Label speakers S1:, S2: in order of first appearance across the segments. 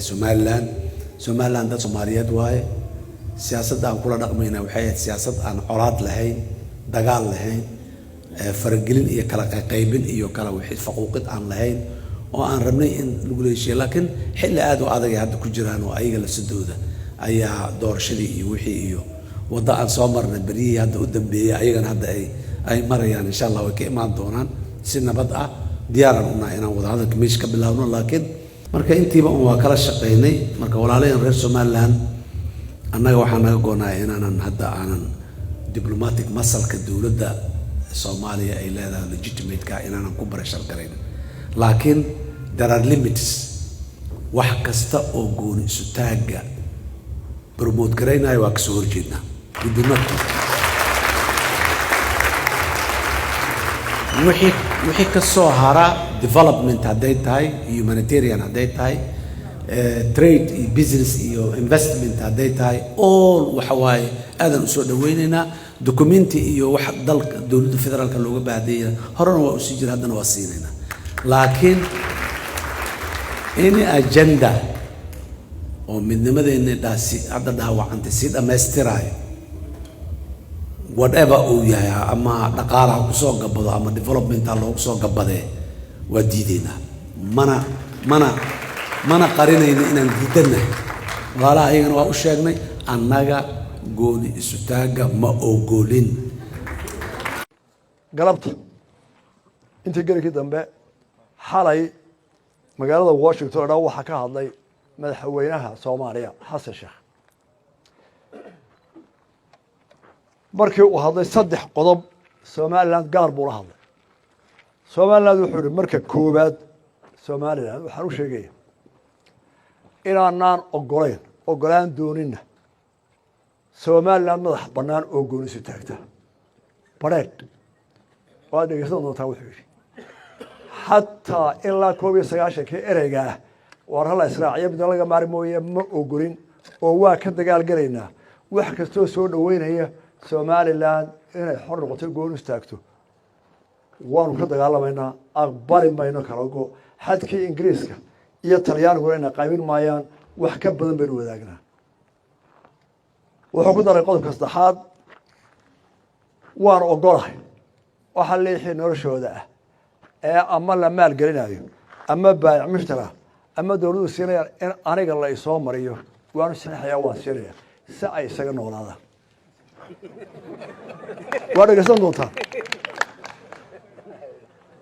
S1: Somaliland dad Soomaaliyeed waaye siyaasadda aan kula dhaqmayna waxay ahayd siyaasad aan colaad lahayn dagaal lahayn faragelin iyo kala qaybin iyo kala wixii faquuqid aan lahayn oo aan rabnay in lagu leeshiyo laakiin xilli aad u adag hadda ku jiraan oo ayaga la sidooda ayaa doorashadii iyo wixii iyo wada aan soo marnay bariyay hadda u dambeeyay ayagana hadda ay marayaan insha Allah way ka imaan doonaan si nabad ah diyaaran u nahay inaan wada hadalka meesh ka bilaawno laakiin marka intiiba waa kala shaqeynay marka walaalayeen reer Somaliland annaga waxaan naga goonaay inaanan hadda aanan diplomatic masalka dawladda Soomaaliya ay leedahay legitimate ka inaanan ku barashar gareyn laakiin there are limits wax kasta oo gooni isu taaga promote gareynayo waa kasoo horjeednaa wixii ka soo hara development hadday tahay humanitarian hadday tahay trade iyo business iyo investment hadday tahay all waxa waaye aadan usoo dhaweynaynaa documenti iyo wax dalka dawladda federaalka looga baahdeeya horena waa usii jira haddana waa siinaynaa laakiin any agenda oo midnimadeena dhaasi hadda dhaawacantay si dhammaystiraayo whatever uu yahay ama dhaqaalaha ku soo gabado ama developmental loogu soo gabadee waa diideynaa mana qarinayno inaan diidanahay walaalaha ayagana waa u sheegnay annaga gooni isu taaga ma ogolin
S2: galabta intii garikii dambe xalay magaalada Washington dhan waxa ka hadlay madaxweynaha Soomaaliya Xasan Sheekh markii uu hadlay saddex qodob Somaliland gaar buu la hadlay Somaliland wuxuu yiri marka koobaad Somaliland waxaan u sheegay inaanaan ogolaan doonina Somaliland madax bannaan oo gooni isu taagta bareed waa dhageysan doontaa wuxuu yiri حتى إلا كوبي سجاشة كإرجع ورهلا إسرائيل بدنا لقى معرموية ما أقولين وهو كده قال قرينا وحكستو سود وين هي سومالي لاند هنا حر قتل جون استاكتو وانو كده قال ماينا أخبار ماينا كراجو حد كي إنجليزك يطلعان قرينا قايمين مايان وحكب بدن بينو ذاكنا وحكونا رقاد كاستحاد وانو أقوله وحلي حين نرشوا ذا أما لما الجرينا أما بايع مشترى أما دولة السيرة أنا قال الله يصوم مريو وأنا سنة حيوان سيرة سأي سجن ولا هذا وأنا قصدي نقطة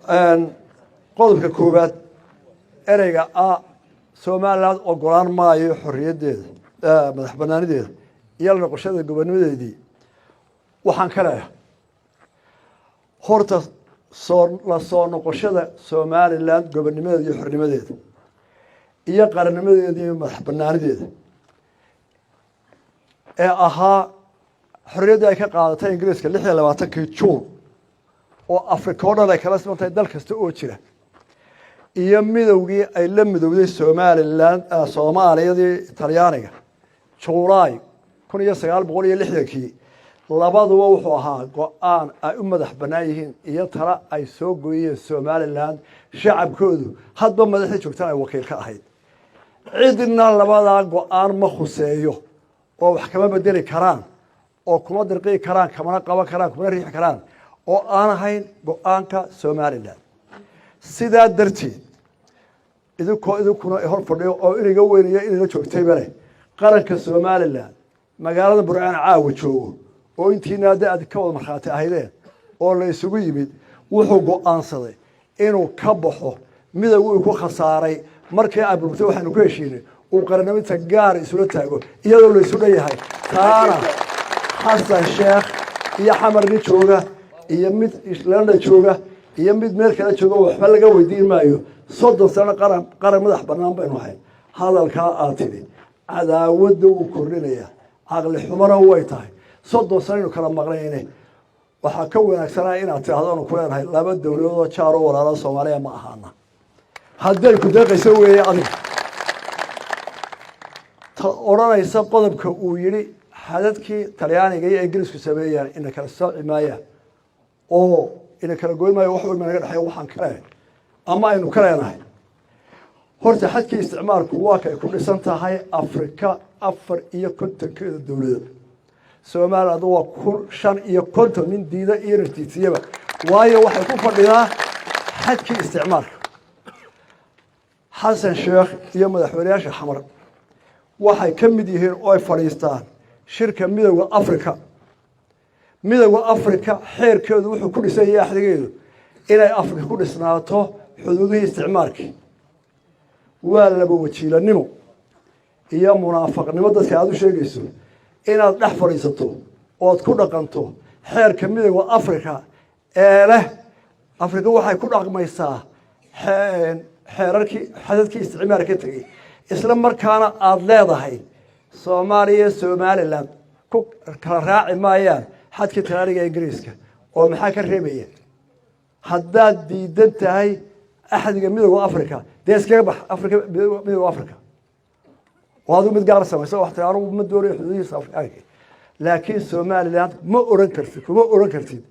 S2: أن قلب كوبات أرجع سومالات وقران ما يحرية ديد مدح بناني ديد يلا نقشة الجبنة دي وحن كلاه هرت la soo noqoshada Somaliland gobonnimadeeda iyo xornimadeeda iyo qarannimadeeda iyo madax bannaanideeda ahaa xorriyadda ay ka qaadatay Ingiriiska 26 Juun oo Afrika oo dhan ay kala sintay dal kasta oo jira iyo midowgii ay la midowday Somaliland Soomaaliyadii Talyaaniga Juulaay 1960 labaduba wuxuu ahaa go'aan ay u madax bannaan yihiin iyo tala ay soo gooyeen Somaliland shacabkoodu hadba madaxda joogtaan ay wakiil ka ahayd cidna labada go'aan ma khuseeyo oo wax kama bedeli karaan oo kuma dirqi karaan kama qaban karaan kuma riix karaan oo aan ahayn go'aanka Somaliland sidaa darteed idinkuna hor fadhiyo oo iniga weynaya inay joogtay bare qaranka Somaliland magaalada Burcaan caawa joogo oo intiina aad ka wada marxaati ahaydeen oo la isugu yimid wuxuu go'aansaday inuu ka baxo midowga uu ku khasaaray markii ay burburtay waxaanu ku heshiinay uu qaranimada gaar isula taago iyadoo la isu dhayahay taana Xasan Sheekh iyo xamar ni jooga iyo mid Islaanda jooga iyo mid meel kale jooga waxba laga weydiin maayo 30 sano qaran madax bannaan baynu ahay hadalka aad tiri cadaawada uu kordhinaya aqli xumana way tahay 30 sano kala maqlayne waxa ka wanaagsanaa inaad tiraahdo ku leedahay laba dawladood jaaro walaalo Soomaaliya ma ahana haddii ku deeqayso weeye adiga oranaysa qodobka uu yiri xadadkii Talyaaniga iyo Ingiriisku sameeyeen in kala soocimaaya oo in kala gooymayo wax weyn naga dhaxay waxaan kale ama aynu kaleenahay horta xadkii isticmaalku waa kay ku dhisan tahay Afrika 54 keeda dawladda Soomaaliland waa 55 nin diida iyo rartiisiyaba waayo waxay ku fadhidaa xadkii isticmaalka Xasan Sheekh iyo madaxweynaha xamar waxay ka mid yihiin oo ay fadhiistaan shirka midowga Afrika xeerkeedu wuxuu ku dhisan yahay axdigeedu inay Afrika ku dhisnaato xuduudihii isticmaalka waa laba wajiilanimo iyo munaafaqnimo dadka aad u sheegayso inaad dhex fadhiisato oo ku dhaqanto xeerka midowga Afrika ee leh Afrika waxay ku dhaqmaysaa xeerarkii xadadkii isticmaalka tagay isla markaana aad leedahay Soomaaliya Somaliland ku kala raaci maayaan xadkii taariikhda Ingiriiska oo maxaa ka reebaya haddaad diidan tahay axdiga midowga Afrika deeskaga bax Afrika midowga Afrika waadu mid gaar samayso wax taaro ma doonayo xuduudihiisa Afrika laakiin Somaliland ma oran kartid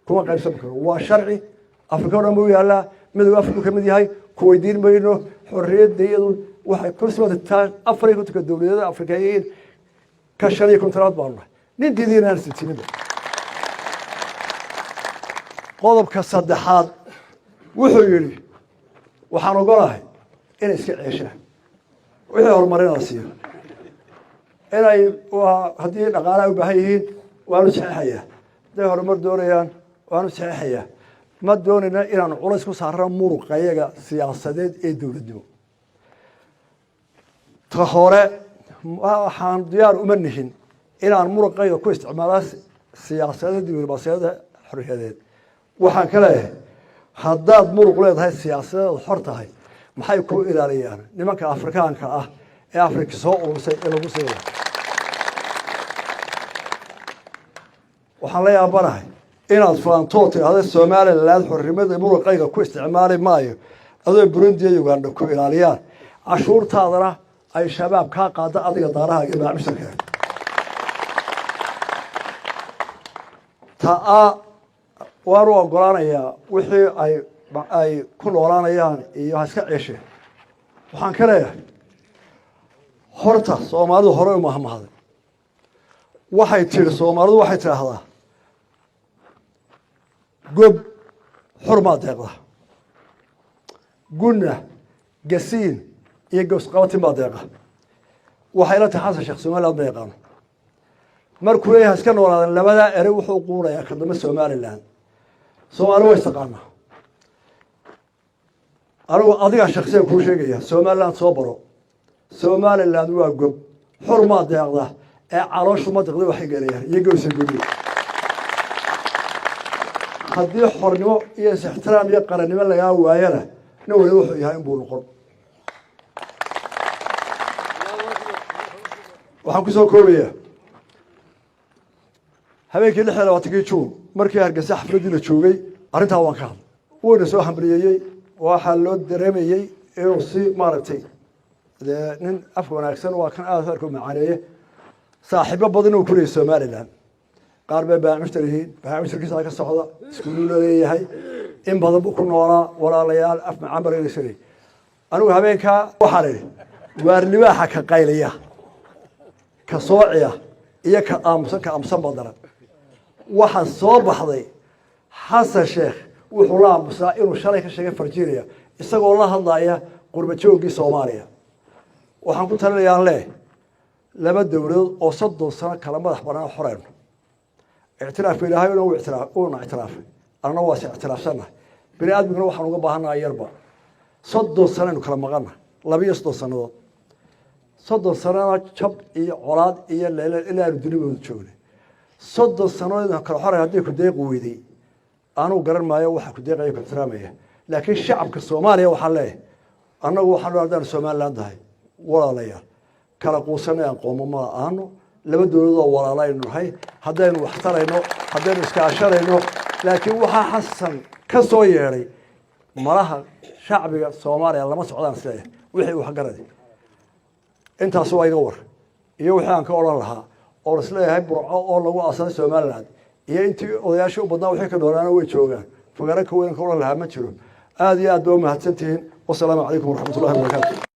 S2: kuma qaybsan karo waa sharci Afrika oo dhan buu yaalaa midowga Afrika ka mid yahay ku weydiin mayno xorriyaddeedu waxay ku soo Afrika ka dawladda Afrikaayiin ka shariyo kontraad baan nin diidinaan sitinida qodobka saddexaad wuxuu yiri waxaan ogolahay inay iska ceeshaan wixii horumarinaa siiyo inay haddii dhaqaalaha u baahan yihiin waanu saxeexayaa hadday horumar doonayaan waanu saxeexayaa ma doonayna inaan culays ku saarno muruqa iyaga siyaasadeed ee dawladnimo ta hore waxaan diyaar uma nihin inaan muruqayga ku isticmaalaa siyaasadda diblomaasiyadda xorriyadeed waxaan ka leeyahay haddaad muruq leedahay siyaasadeed xor tahay maxay ku ilaaliyaan nimanka Afrikaanka ah ee Afrika soo urursay ee lagu seeyo waxaan la yaabanahay inaad faanto tiraahdo Soomaaliland xornimada muruqayga ku isticmaali maayo adoo Burundi iyo Uganda ku ilaaliyaan cashuurtaadana ay shabaab ka qaada adiga daaraha iyo macaamiisha taa waanu ogolaanayaa wixii ay ku noolaanayaan iyo iska ceeshe waxaan ka leeyahay horta Soomaalidu hore uma mahmaday waxay tiri Soomaalidu waxay tiraahdaa gob xurma deeqda guna gasiin iyo goosqabati ma deeqa waxay la tahay Xasan Sheekh Soomaaliland deeqan markuu leeyahay iska noolaadan labada eray wuxuu quurayaa kadama Soomaaliland Soomaali way taqaana adiga shakhsiyan ku sheegaya Soomaaliland soo baro Soomaaliland waa gob xurma deeqda ee calooshu ma deeqda waxay galayaan iyo go'si gudi haddii xornimo iyo ixtiraam iyo qarannimo laga waayana nin wali wuxuu yahay in buu noqon waxaan ku soo koobaya habeenkii 26 Juun markii Hargeysa xafladii la joogay arinta waan ka hadlay wuu soo hambaliyay waxa loo dareemayay inuu si maaragtay nin af wanaagsan waa kan aad arko macaaneeye saaxiibo badan oo ku leeyahay Soomaaliland qaar baa mashtarkiisa ka socda iskuulo leeyahay in badan buu ku noolaa walaalayaal af macaan bareysay anigu habeenka waxaan idhi waar libaaxa ka qaylaya ka soociya iyo ka amsan badan waxa soo baxday Xasan Sheekh wuxuu la aamusaa inuu shalay ka sheegay Farjiria isagoo la hadlaya qurba joogii Soomaaliya waxaan ku talinayaa laba dawladood oo 30 sano kala madax banaan xoreen اعتراف إلى هاي ونوع اعتراف أنا واسع اعترافنا بني آدم نروح نوجا بهنا يربا صدق سنة نكلم مغنى لبي يصدق سنة صدق سنة شب إيه عراد إيه إلى الدنيا بتشوفني صدق سنة نكلم حرة هديك دقيق ويدي أنا وقرر ما يوحى كدقيق يك احترامية لكن الشعب كالصومالي وحلاه أنا وحلو هذا الصومال لندهي ولا ليا كلا قوسنا يقوم ما أنا لما دولة ولا لا إنه هذين واحترينه هذين إسكاشرينه لكن وها حسن كسويري مرها شعبي الصومالي لما سعودان سليه وحي وحقردي أنت سوى يدور يوحي عنك أولا لها أو سليه هاي برعاء أولا وأصلا الصومالي هي أنت وياشو بدنا وحي كدورانا ويتشوغان فقرأك وين كولا لها ما تشوف هذه أدوم هتسنتين wasalaamu calaykum waraxmat ullahi wabarakaatu